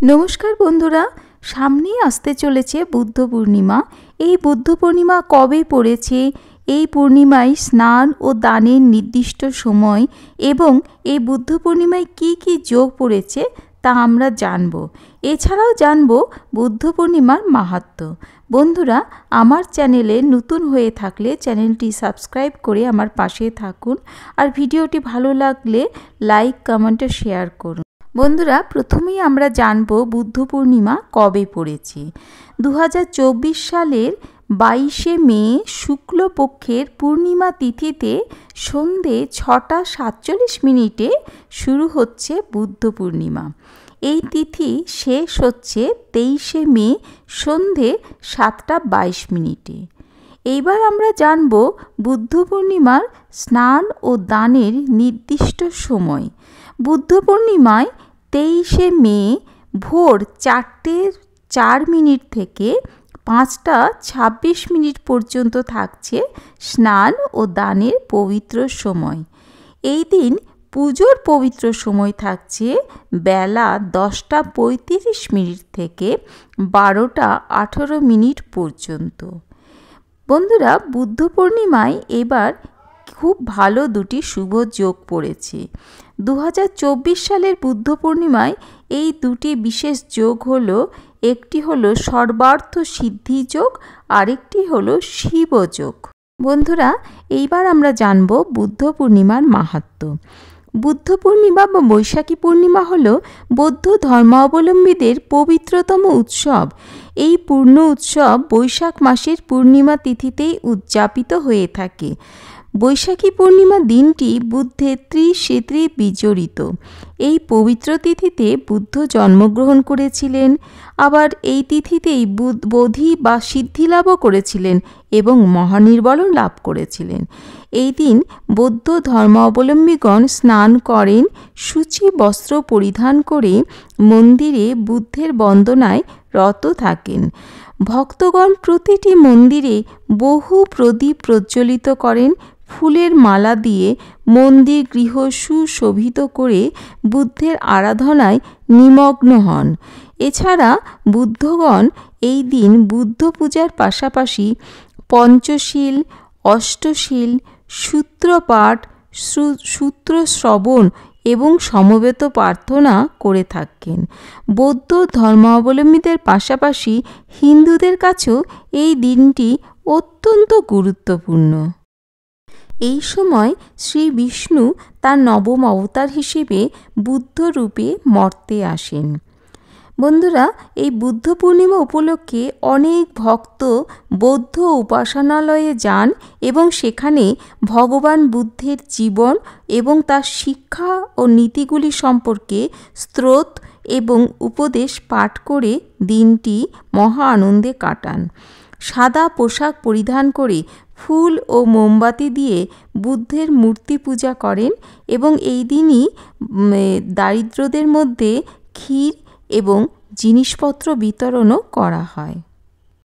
নমস্কার বন্ধুরা, সামনেই আসতে চলেছে বুদ্ধ পূর্ণিমা। এই বুদ্ধ পূর্ণিমা কবে পড়েছে, এই পূর্ণিমায় স্নান ও দানের নির্দিষ্ট সময় এবং এই বুদ্ধ পূর্ণিমায় কি কি যোগ পড়েছে তা আমরা জানব। এছাড়াও জানব বুদ্ধ পূর্ণিমার মাহাত্ম্য। বন্ধুরা, আমার চ্যানেলে নতুন হয়ে থাকলে চ্যানেলটি সাবস্ক্রাইব করে আমার পাশে থাকুন, আর ভিডিওটি ভালো লাগলে লাইক, কমেন্ট ও শেয়ার করুন। বন্ধুরা, প্রথমেই আমরা জানব বুদ্ধ পূর্ণিমা কবে পড়েছে। 2024 সালের 22শে মে শুক্লপক্ষের পূর্ণিমা তিথিতে সন্ধে 6:47 শুরু হচ্ছে বুদ্ধ পূর্ণিমা। এই তিথি শেষ হচ্ছে 23শে মে সন্ধে 7:22। এইবার আমরা জানব বুদ্ধ পূর্ণিমার স্নান ও দানের নির্দিষ্ট সময়। বুদ্ধ পূর্ণিমায় 23শে মে ভোর 4:04 থেকে 5:26 পর্যন্ত থাকছে স্নান ও দানের পবিত্র সময়। এই দিন পুজোর পবিত্র সময় থাকছে বেলা 10:35 থেকে 12:18 পর্যন্ত। বন্ধুরা, বুদ্ধ পূর্ণিমায় এবার খুব ভালো দুটি শুভ যোগ পড়েছে। 2024 সালের বুদ্ধ পূর্ণিমায় এই দুটি বিশেষ যোগ হলো, একটি হলো সর্বার্থ সিদ্ধি যোগ, আরেকটি হলো শিবযোগ। বন্ধুরা, এইবার আমরা জানব বুদ্ধ পূর্ণিমার মাহাত্ম্য। বুদ্ধ পূর্ণিমা বা বৈশাখী পূর্ণিমা হল বৌদ্ধ ধর্মাবলম্বীদের পবিত্রতম উৎসব। এই পূর্ণ উৎসব বৈশাখ মাসের পূর্ণিমা তিথিতেই উদযাপিত হয়ে থাকে। বৈশাখী পূর্ণিমা দিনটি বুদ্ধের ত্রিশেত্রী বিজড়িত। এই পবিত্র তিথিতে বুদ্ধ জন্মগ্রহণ করেছিলেন, আবার এই তিথিতেই বোধি বা সিদ্ধিলাভও করেছিলেন এবং মহানির্বাণও লাভ করেছিলেন। এই দিন বৌদ্ধ ধর্মাবলম্বীগণ স্নান করেন, সূচি বস্ত্র পরিধান করে মন্দিরে বুদ্ধের বন্দনায় রত থাকেন। ভক্তগণ প্রতিটি মন্দিরে বহু প্রদীপ প্রজ্বলিত করেন, ফুলের মালা দিয়ে মন্দির গৃহ সুশোভিত করে বুদ্ধের আরাধনায় নিমগ্ন হন। এছাড়া বুদ্ধগণ এই দিন বুদ্ধ পূজার পাশাপাশি পঞ্চশীল, অষ্টশীল, সূত্রপাঠ, সূত্র শ্রবণ এবং সমবেত প্রার্থনা করে থাকেন। বৌদ্ধ ধর্মাবলম্বীদের পাশাপাশি হিন্দুদের কাছেও এই দিনটি অত্যন্ত গুরুত্বপূর্ণ। এই সময় শ্রী বিষ্ণু তার নবম অবতার হিসেবে বুদ্ধ রূপে মর্তে আসেন। বন্ধুরা, এই বুদ্ধ পূর্ণিমা উপলক্ষে অনেক ভক্ত বৌদ্ধ উপাসনালয়ে যান এবং সেখানে ভগবান বুদ্ধের জীবন এবং তার শিক্ষা ও নীতিগুলি সম্পর্কে স্তোত্র এবং উপদেশ পাঠ করে দিনটি মহা আনন্দে কাটান। সাদা পোশাক পরিধান করে ফুল ও মোমবাতি দিয়ে বুদ্ধের মূর্তি পূজা করেন এবং এই দিনই দারিদ্রদের মধ্যে ক্ষীর এবং জিনিসপত্র বিতরণও করা হয়।